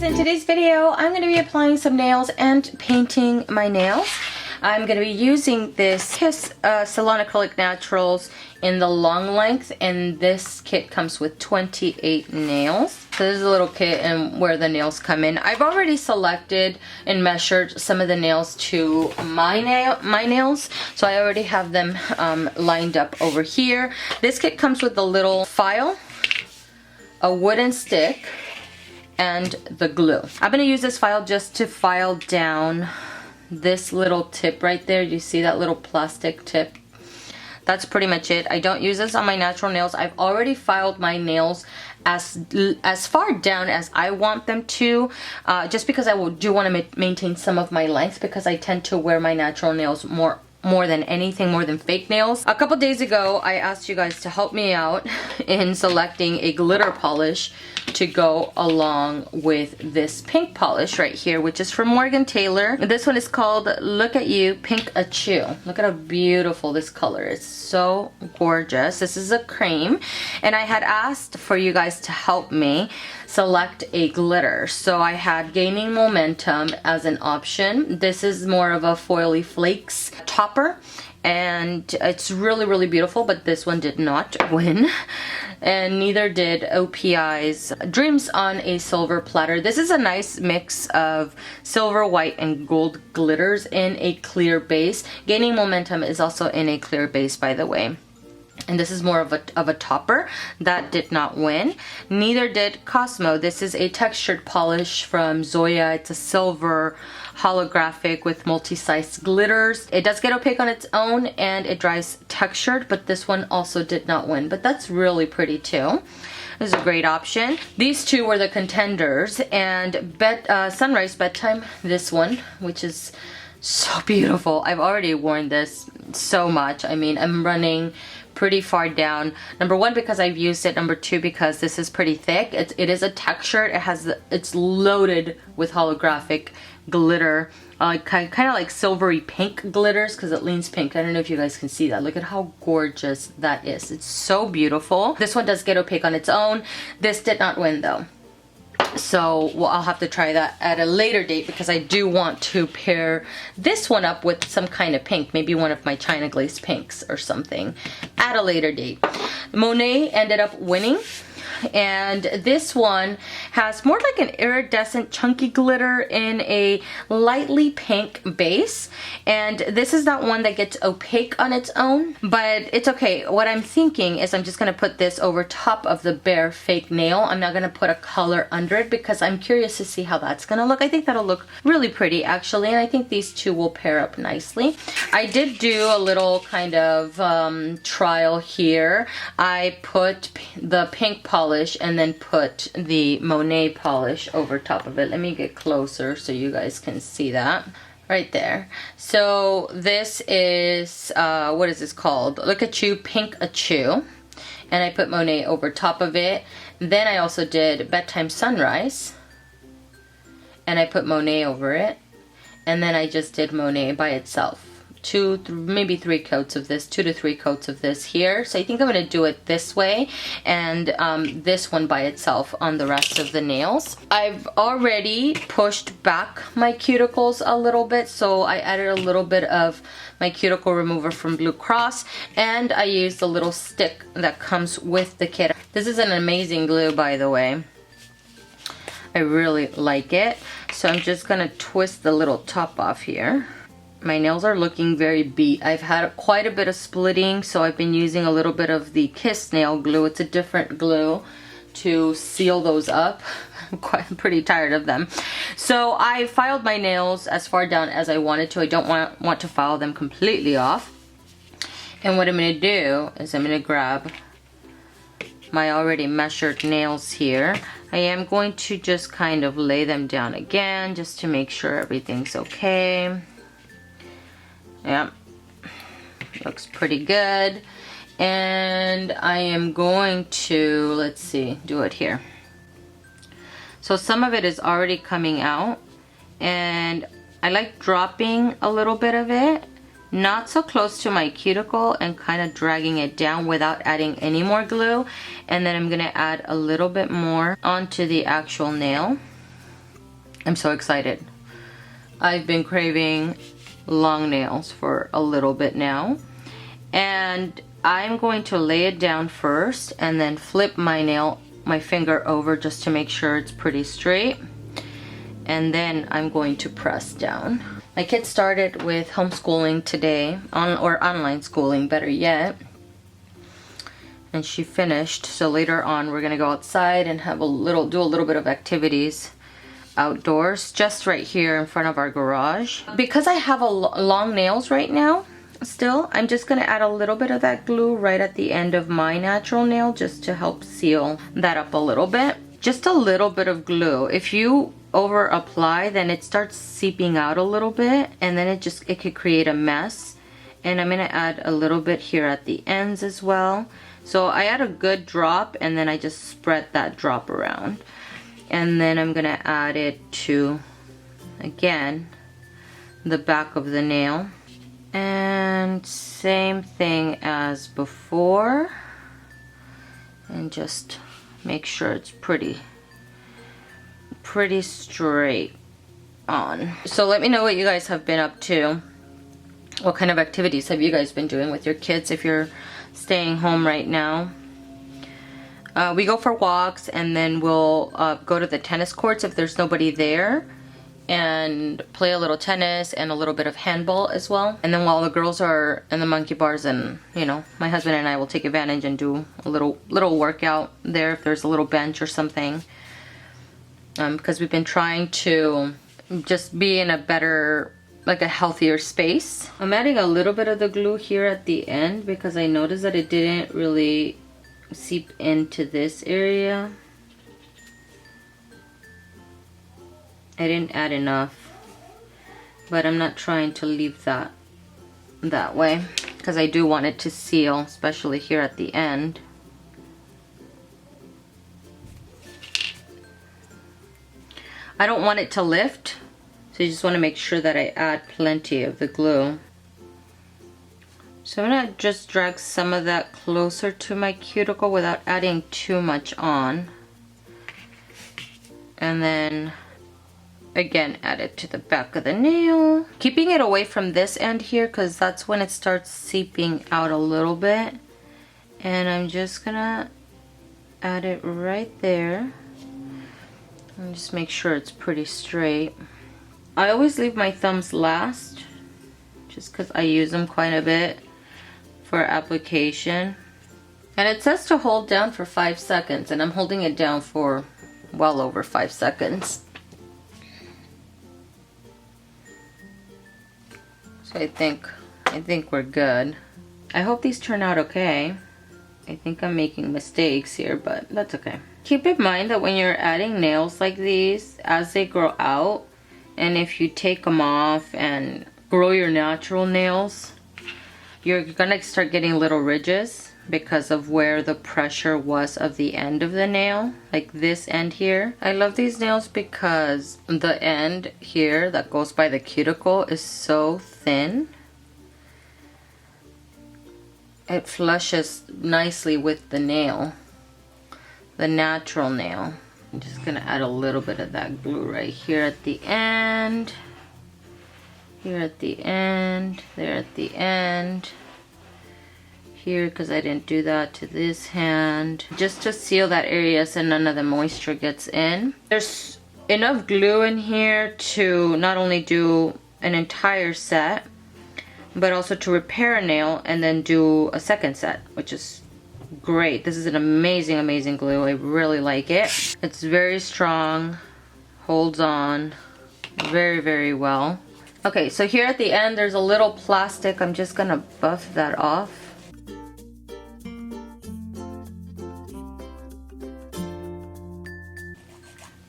guys, in today's video I'm going to be applying some nails and painting my nails. I'm going to be using this Kiss Salon Acrylic Naturals in the long length, and this kit comes with 28 nails. So this is a little kit and where the nails come in. I've already selected and measured some of the nails to my nails, so I already have them lined up over here. This kit comes with a little file, a wooden stick, and the glue. I'm going to use this file just to file down this little tip right there. You see that little plastic tip? That's pretty much it. I don't use this on my natural nails. I've already filed my nails as far down as I want them to, just because I do want to maintain some of my length, because I tend to wear my natural nails more than anything, more than fake nails. A couple days ago, I asked you guys to help me out in selecting a glitter polish to go along with this pink polish right here, which is from Morgan Taylor. This one is called Look at You Pink-achu. Look at how beautiful this color is. So gorgeous. This is a cream, and I had asked for you guys to help me select a glitter. So I had Gaining Momentum as an option. This is more of a foily flakes topper, and it's really beautiful, but this one did not win, and neither did OPI's Dreams on a Silver Platter. This is a nice mix of silver, white, and gold glitters in a clear base. Gaining Momentum is also in a clear base, by the way. And this is more of a topper. That did not win. Neither did Cosmo. This is a textured polish from Zoya. It's a silver holographic with multi-sized glitters. It does get opaque on its own and it dries textured, but this one also did not win. But that's really pretty too. This is a great option. These two were the contenders, and Sunrise Bedtime, this one, which is so beautiful. I've already worn this so much. I mean, I'm running pretty far down. Number one, because I've used it. Number two, because this is pretty thick. It is a texture. It's loaded with holographic glitter, kind of like silvery pink glitters, because it leans pink. I don't know if you guys can see that. Look at how gorgeous that is. It's so beautiful. This one does get opaque on its own. This did not win though. So well, I'll have to try that at a later date, because I do want to pair this one up with some kind of pink, maybe one of my China glazed pinks or something at a later date. Monet ended up winning, and this one has more like an iridescent chunky glitter in a lightly pink base, and this is not one that gets opaque on its own, but it's okay. What I'm thinking is I'm just going to put this over top of the bare fake nail. I'm not going to put a color under it, because I'm curious to see how that's going to look. I think that'll look really pretty actually, and I think these two will pair up nicely. I did do a little kind of trial here. I put the pink polish and then put the Monet polish over top of it. Let me get closer so you guys can see that. Right there. So this is, what is this called? Look at You Pink-achu. And I put Monet over top of it. Then I also did Bedtime Sunrise. And I put Monet over it. And then I just did Monet by itself. Maybe 3 coats of this, 2 to 3 coats of this here. So I think I'm going to do it this way, and this one by itself on the rest of the nails. I've already pushed back my cuticles a little bit, so I added a little bit of my cuticle remover from Blue Cross, and I used the little stick that comes with the kit. This is an amazing glue, by the way. I really like it. So I'm just going to twist the little top off here. My nails are looking very beat. I've had quite a bit of splitting, so I've been using a little bit of the Kiss nail glue. It's a different glue to seal those up. I'm pretty tired of them. So I filed my nails as far down as I wanted to. I don't want to file them completely off. And what I'm going to do is I'm going to grab my already measured nails here. I am going to just kind of lay them down again just to make sure everything's okay. Yep, looks pretty good. And I am going to, let's see, do it here. So some of it is already coming out, and I like dropping a little bit of it, not so close to my cuticle, and kind of dragging it down without adding any more glue. And then I'm gonna add a little bit more onto the actual nail. I'm so excited. I've been craving long nails for a little bit now, and I'm going to lay it down first and then flip my finger over just to make sure it's pretty straight, and then I'm going to press down. My kid started with homeschooling today, or online schooling, better yet, and she finished. So later on we're gonna go outside and have do a little bit of activities outdoors, just right here in front of our garage. Because I have long nails right now still, I'm just gonna add a little bit of that glue right at the end of my natural nail just to help seal that up a little bit. Just a little bit of glue. If you over apply, then it starts seeping out a little bit, and then it could create a mess. And I'm gonna add a little bit here at the ends as well. So I add a good drop, and then I just spread that drop around. And then I'm gonna add it to, again, the back of the nail. And same thing as before. And just make sure it's pretty straight on. So let me know what you guys have been up to. What kind of activities have you guys been doing with your kids if you're staying home right now? We go for walks, and then we'll go to the tennis courts if there's nobody there, and play a little tennis and a little bit of handball as well. And then while the girls are in the monkey bars, and you know, my husband and I will take advantage and do a little workout there if there's a little bench or something. Because we've been trying to just be in a better, like a healthier space. I'm adding a little bit of the glue here at the end because I noticed that it didn't really seep into this area. I didn't add enough, but I'm not trying to leave that way because I do want it to seal, especially here at the end. I don't want it to lift, so you just want to make sure that I add plenty of the glue. So I'm going to just drag some of that closer to my cuticle without adding too much on. And then again, add it to the back of the nail. Keeping it away from this end here because that's when it starts seeping out a little bit. And I'm just going to add it right there. And just make sure it's pretty straight. I always leave my thumbs last just because I use them quite a bit for application. And it says to hold down for 5 seconds, and I'm holding it down for well over 5 seconds. So I think we're good. I hope these turn out okay. I think I'm making mistakes here, but that's okay. Keep in mind that when you're adding nails like these, as they grow out, and if you take them off and grow your natural nails, you're gonna start getting little ridges because of where the pressure was of the end of the nail, like this end here. I love these nails because the end here that goes by the cuticle is so thin. It flushes nicely with the nail, the natural nail. I'm just gonna add a little bit of that glue right here at the end, here at the end, there at the end, here because I didn't do that to this hand, just to seal that area so none of the moisture gets in. There's enough glue in here to not only do an entire set, but also to repair a nail and then do a second set, which is great. This is an amazing glue. I really like it. It's very strong, holds on very well. Okay, so here at the end there's a little plastic. I'm just gonna buff that off.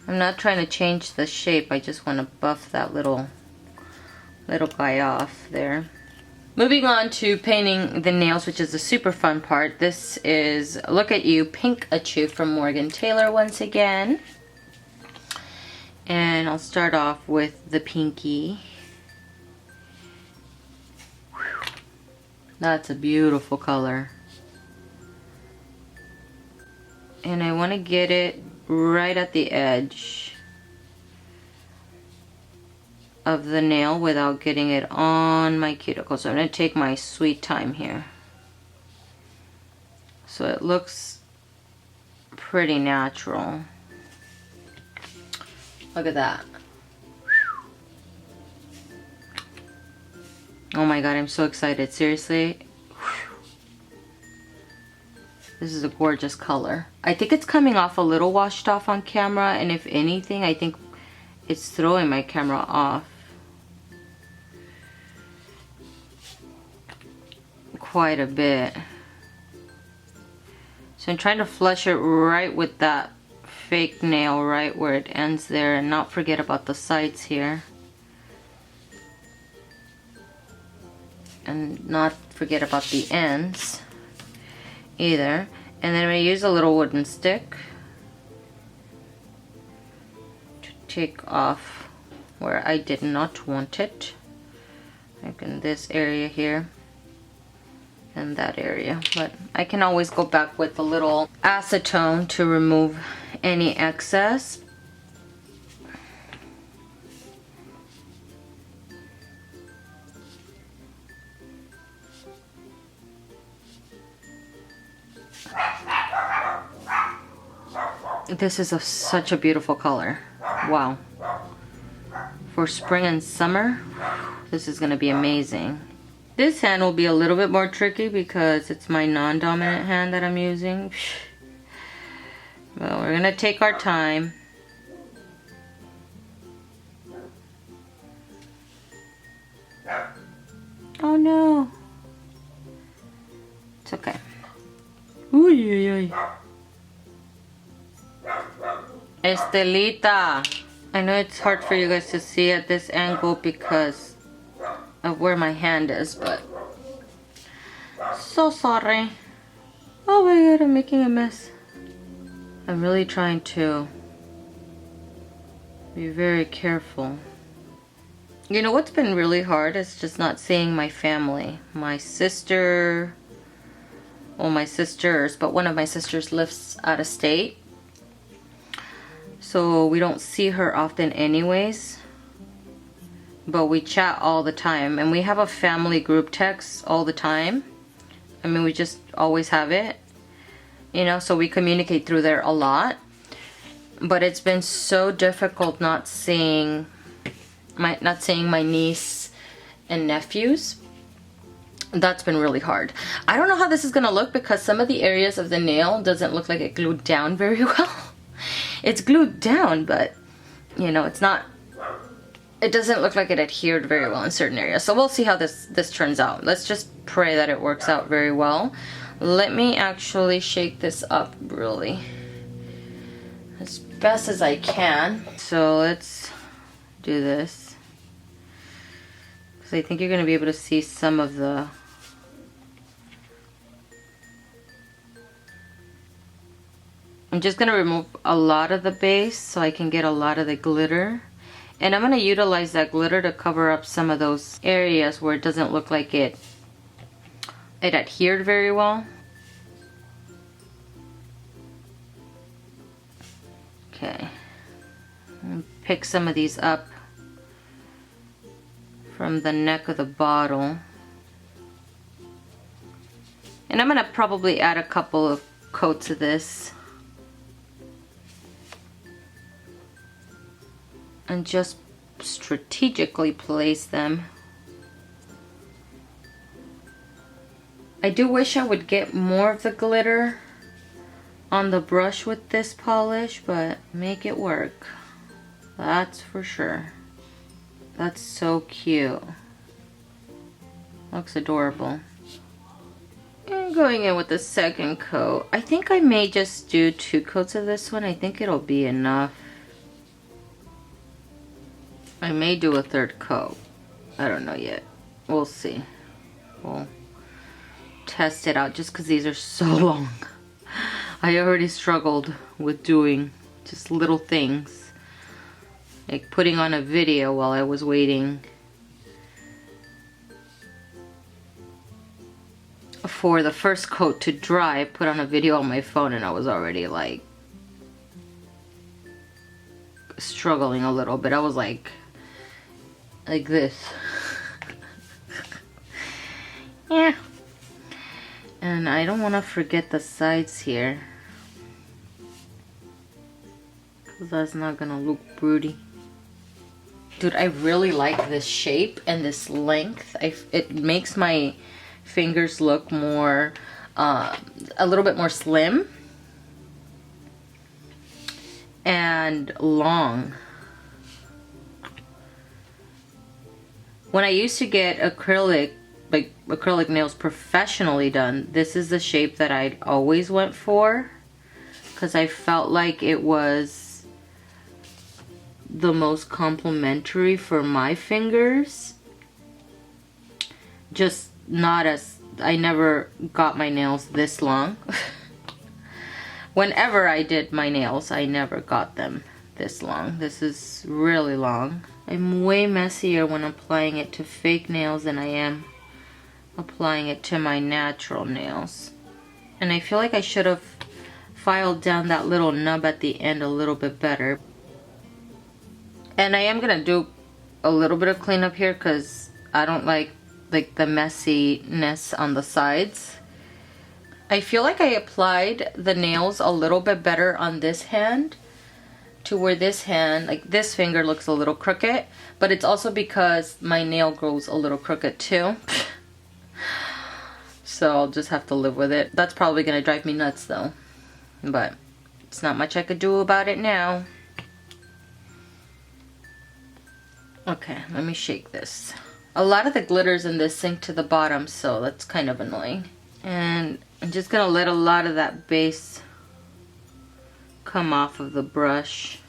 I'm not trying to change the shape, I just want to buff that little guy off there. Moving on to painting the nails, which is the super fun part. This is Look at You Pink-achu from Morgan Taylor once again. And I'll start off with the pinky. Whew. That's a beautiful color. And I want to get it right at the edge of the nail without getting it on my cuticle. So I'm going to take my sweet time here. So it looks pretty natural. Look at that. Oh my god, I'm so excited. Seriously. This is a gorgeous color. I think it's coming off a little washed off on camera, and if anything, I think it's throwing my camera off quite a bit. So I'm trying to flush it right with that fake nail right where it ends there, and not forget about the sides here. And not forget about the ends either. And then I'm going to use a little wooden stick to take off where I did not want it. Like in this area here and that area. But I can always go back with a little acetone to remove any excess. This is such a beautiful color. Wow. For spring and summer, this is going to be amazing. This hand will be a little bit more tricky because it's my non-dominant hand that I'm using. Well, we're going to take our time. Oh no. It's okay. Ooh, oy, oy. Estelita. I know it's hard for you guys to see at this angle because of where my hand is, but so sorry. Oh my god, I'm making a mess. I'm really trying to be very careful. You know what's been really hard is just not seeing my family. My sister, well, my sisters, but one of my sisters lives out of state. So we don't see her often anyways, but we chat all the time, and we have a family group text all the time. I mean, we just always have it, you know, so we communicate through there a lot. But it's been so difficult not seeing my niece and nephews. That's been really hard. I don't know how this is gonna look because some of the areas of the nail doesn't look like it glued down very well. It's glued down, but you know, it's not, it doesn't look like it adhered very well in certain areas. So we'll see how this turns out. Let's just pray that it works out very well. Let me actually shake this up really as best as I can. So let's do this, because I think you're going to be able to see some of the I'm just going to remove a lot of the base so I can get a lot of the glitter. And I'm going to utilize that glitter to cover up some of those areas where it doesn't look like it adhered very well. Okay. And pick some of these up from the neck of the bottle. And I'm going to probably add a couple of coats of this. And just strategically place them. I do wish I would get more of the glitter on the brush with this polish, but make it work. That's for sure. That's so cute. Looks adorable. And going in with the second coat. I think I may just do 2 coats of this one. I think it'll be enough. I may do a 3rd coat. I don't know yet. We'll see. We'll test it out just because these are so long. I already struggled with doing just little things. Like putting on a video while I was waiting for the first coat to dry. I put on a video on my phone and I was already like struggling a little bit. I was like like this. Yeah. And I don't want to forget the sides here, because that's not gonna look pretty. Dude, I really like this shape and this length. It makes my fingers look more, a little bit more slim and long. When I used to get acrylic nails professionally done, this is the shape that I'd always went for, because I felt like it was the most complimentary for my fingers. Just not as, I never got my nails this long. Whenever I did my nails, I never got them this long. This is really long. I'm way messier when applying it to fake nails than I am applying it to my natural nails. And I feel like I should have filed down that little nub at the end a little bit better. And I am gonna do a little bit of cleanup here, because I don't like the messiness on the sides. I feel like I applied the nails a little bit better on this hand, to where this hand, like this finger, looks a little crooked, but it's also because my nail grows a little crooked too. So I'll just have to live with it. That's probably gonna drive me nuts though, but it's not much I could do about it now. Okay, let me shake this. A lot of the glitters in this sink to the bottom, so that's kind of annoying. And I'm just gonna let a lot of that base come off of the brush.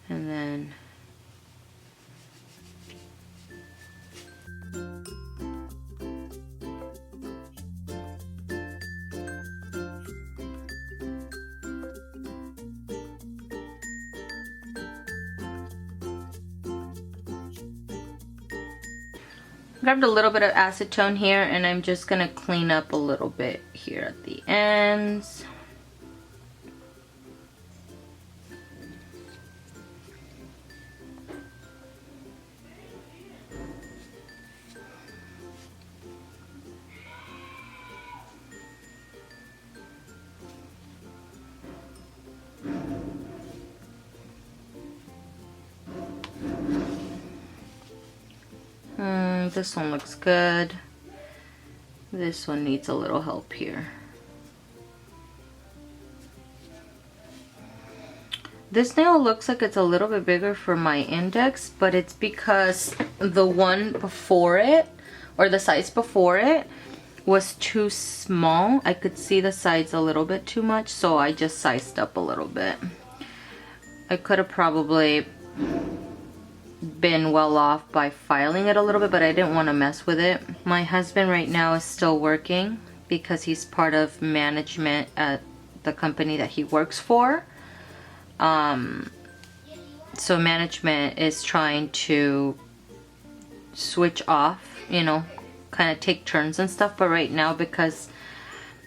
And then grabbed a little bit of acetone here, and I'm just gonna clean up a little bit here at the ends. This one looks good. This one needs a little help here. This nail looks like it's a little bit bigger for my index, but it's because the one before it, or the size before it, was too small. I could see the sides a little bit too much, so I just sized up a little bit. I could have probably been well off by filing it a little bit, but I didn't want to mess with it. My husband right now is still working because he's part of management at the company that he works for. So management is trying to switch off, you know, kind of take turns and stuff, but right now, because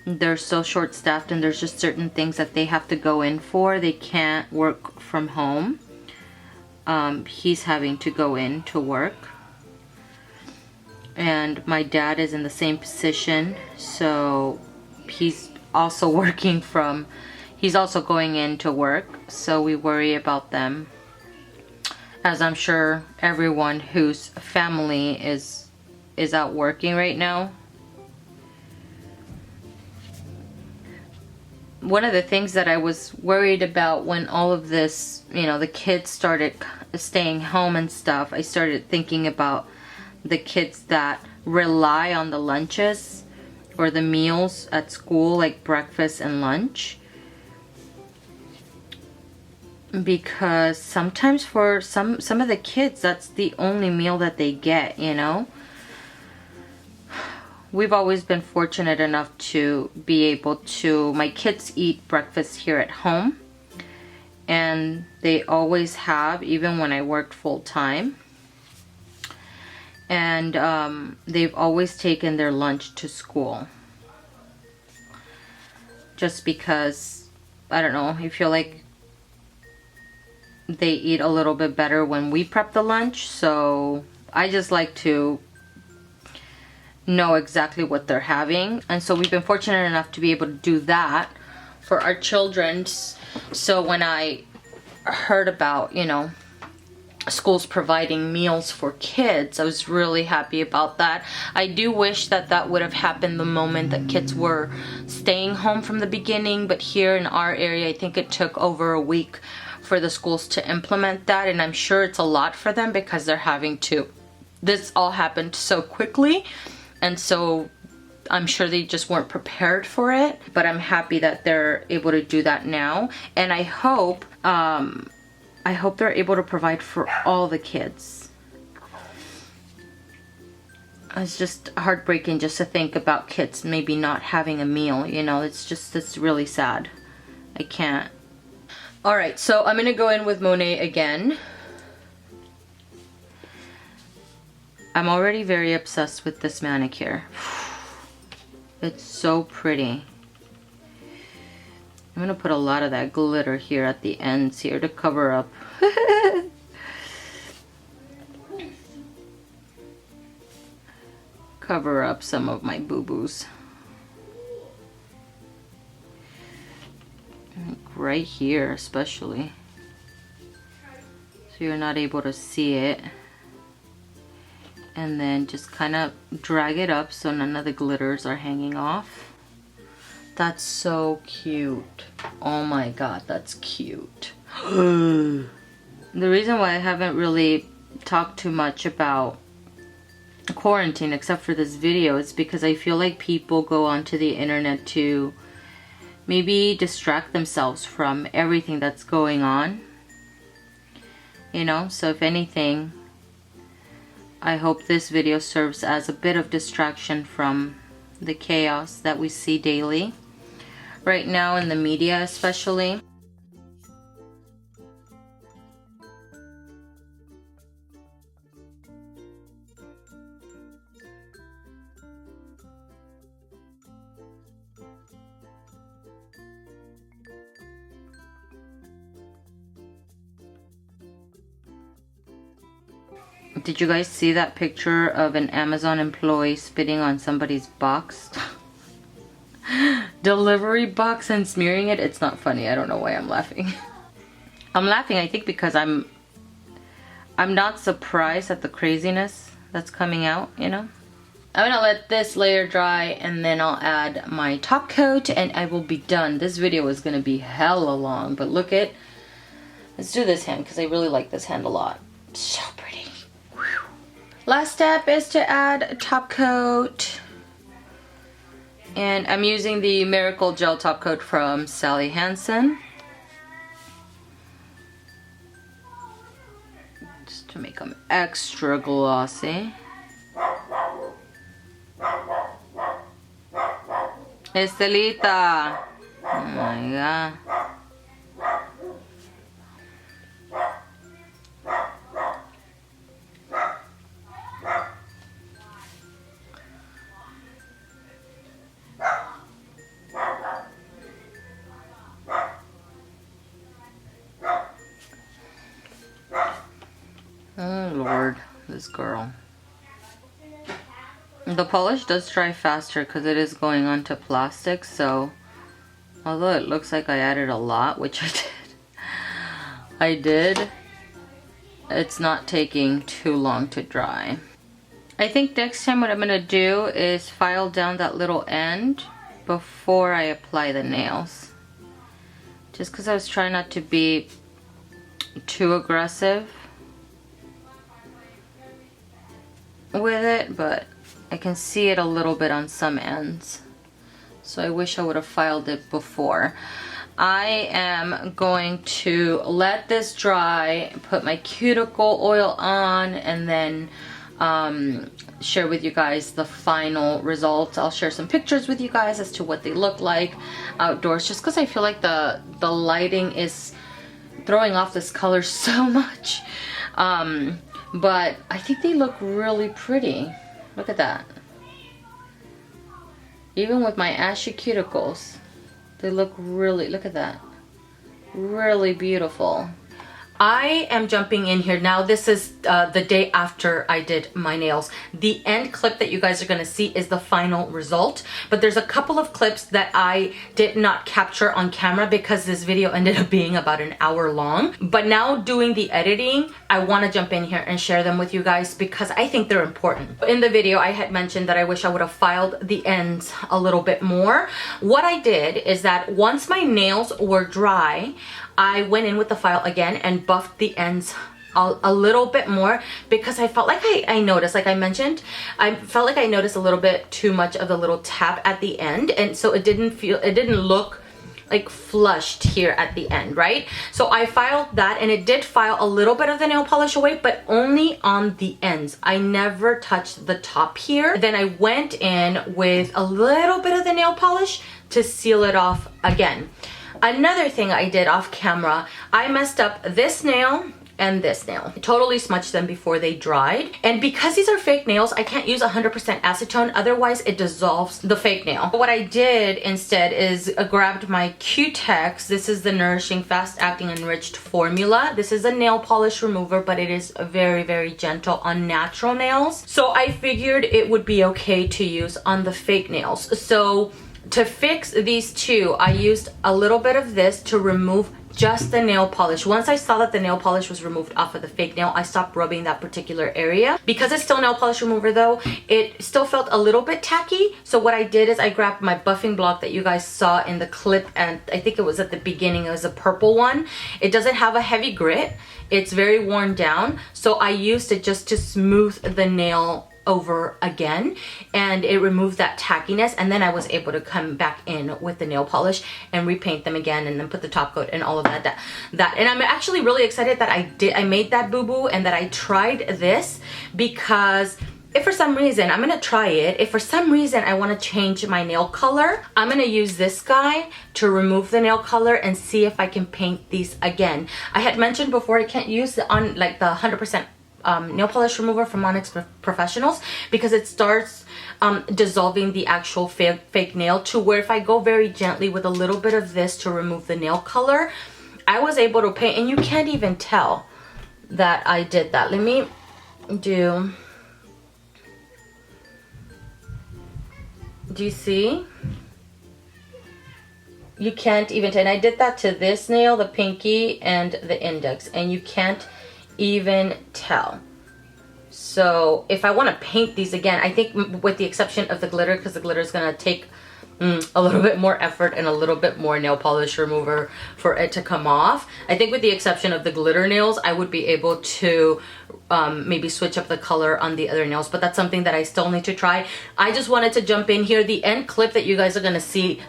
they're so short-staffed and there's just certain things that they have to go in for, they can't work from home. He's having to go in to work, and my dad is in the same position, so he's also working from, he's also going in to work, so we worry about them, as I'm sure everyone whose family is out working right now. One of the things that I was worried about when all of this, you know, the kids started staying home and stuff, I started thinking about the kids that rely on the lunches or the meals at school, like breakfast and lunch. Because sometimes for some of the kids, that's the only meal that they get, you know. We've always been fortunate enough to be able to, my kids eat breakfast here at home, and they always have, even when I worked full-time. And they've always taken their lunch to school. Just because, I don't know, I feel like they eat a little bit better when we prep the lunch. So I just like to know exactly what they're having. And so we've been fortunate enough to be able to do that for our children. So when I heard about, you know, schools providing meals for kids, I was really happy about that. I do wish that that would have happened the moment that kids were staying home from the beginning, but here in our area I think it took over a week for the schools to implement that, and I'm sure it's a lot for them because they're having to, this all happened so quickly, and so I'm sure they just weren't prepared for it, but I'm happy that they're able to do that now. And I hope they're able to provide for all the kids. It's just heartbreaking just to think about kids maybe not having a meal, you know, it's really sad. I can't. Alright, so I'm gonna go in with Monet again. I'm already very obsessed with this manicure. It's so pretty. I'm gonna put a lot of that glitter here at the ends here to cover up. Cover up some of my boo-boos. Right here especially. So you're not able to see it. And then just kind of drag it up so none of the glitters are hanging off. That's so cute. Oh my god, that's cute. The reason why I haven't really talked too much about quarantine except for this video is because I feel like people go onto the internet to maybe distract themselves from everything that's going on. You know, so if anything, I hope this video serves as a bit of distraction from the chaos that we see daily right now in the media especially. Did you guys see that picture of an Amazon employee spitting on somebody's box? Delivery box and smearing it? It's not funny. I don't know why I'm laughing. I'm laughing, I think, because I'm not surprised at the craziness that's coming out, you know? I'm gonna let this layer dry and then I'll add my top coat and I will be done. This video is gonna be hella long, but look at, let's do this hand because I really like this hand a lot. So pretty. Last step is to add top coat, and I'm using the Miracle Gel Top Coat from Sally Hansen, just to make them extra glossy. Estelita, oh my god. Oh Lord, this girl. The polish does dry faster because it is going onto plastic, so although it looks like I added a lot, which I did, it's not taking too long to dry. I think next time what I'm going to do is file down that little end before I apply the nails. Just because I was trying not to be too aggressive with it, but I can see it a little bit on some ends. So I wish I would have filed it before. I am going to let this dry, put my cuticle oil on, and then share with you guys the final results. I'll share some pictures with you guys as to what they look like outdoors, just because I feel like the lighting is throwing off this color so much. But I think they look really pretty. Look at that. Even with my ashy cuticles, they look really, look at that. Really beautiful. I am jumping in here now. This is the day after I did my nails. The end clip that you guys are going to see is the final result, but there's a couple of clips that I did not capture on camera because this video ended up being about an hour long. But now doing the editing, I want to jump in here and share them with you guys because I think they're important. In the video, I had mentioned that I wish I would have filed the ends a little bit more. What I did is that once my nails were dry, I went in with the file again and buffed the ends a little bit more because I felt like I noticed, like I mentioned, I felt like I noticed a little bit too much of the little tap at the end, and so it didn't look like flushed here at the end, right? So I filed that, and it did file a little bit of the nail polish away, but only on the ends. I never touched the top here. Then I went in with a little bit of the nail polish to seal it off again. Another thing I did off camera, I messed up this nail and this nail. I totally smudged them before they dried. And because these are fake nails, I can't use 100% acetone, otherwise it dissolves the fake nail. What I did instead is grabbed my Q-Tex. This is the Nourishing Fast Acting Enriched Formula. This is a nail polish remover, but it is very, very gentle on natural nails. So I figured it would be okay to use on the fake nails. So to fix these two, I used a little bit of this to remove just the nail polish. Once I saw that the nail polish was removed off of the fake nail, I stopped rubbing that particular area. Because it's still nail polish remover though, it still felt a little bit tacky. So what I did is I grabbed my buffing block that you guys saw in the clip, and I think it was at the beginning, it was a purple one. It doesn't have a heavy grit. It's very worn down. So I used it just to smooth the nail over again, and it removed that tackiness, and then I was able to come back in with the nail polish and repaint them again, and then put the top coat and all of that. And I'm actually really excited that I made that boo-boo and that I tried this, because if for some reason, I'm gonna try it, if for some reason I want to change my nail color, I'm gonna use this guy to remove the nail color and see if I can paint these again. I had mentioned before I can't use the 100% nail polish remover from Onyx Professionals because it starts dissolving the actual fake nail, to where if I go very gently with a little bit of this to remove the nail color, I was able to paint, and you can't even tell that I did that. Let me do you see? You can't even tell. And I did that to this nail, the pinky and the index, and you can't even tell. So if I want to paint these again, I think with the exception of the glitter, because the glitter is going to take a little bit more effort and a little bit more nail polish remover for it to come off. I think with the exception of the glitter nails, I would be able to maybe switch up the color on the other nails, but that's something that I still need to try. I just wanted to jump in here. The end clip that you guys are going to see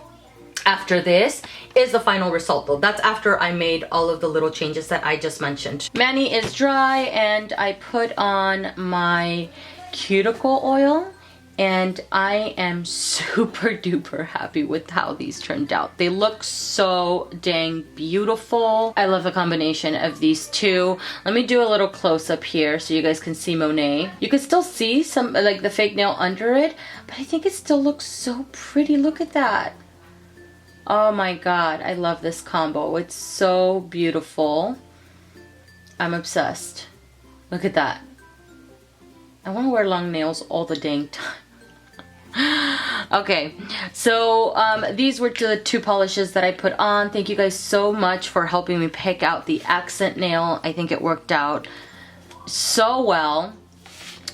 after this is the final result though. That's after I made all of the little changes that I just mentioned. Mani is dry, and I put on my cuticle oil, and I am super duper happy with how these turned out. They look so dang beautiful. I love the combination of these two. Let me do a little close up here so you guys can see Monet. You can still see some like the fake nail under it, but I think it still looks so pretty. Look at that. Oh my god, I love this combo. It's so beautiful. I'm obsessed. Look at that. I want to wear long nails all the dang time. Okay, so these were the two polishes that I put on. Thank you guys so much for helping me pick out the accent nail. I think it worked out so well.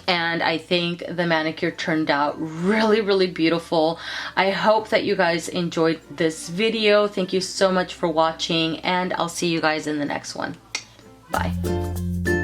And I think the manicure turned out really, really beautiful. I hope that you guys enjoyed this video. Thank you so much for watching, and I'll see you guys in the next one. Bye.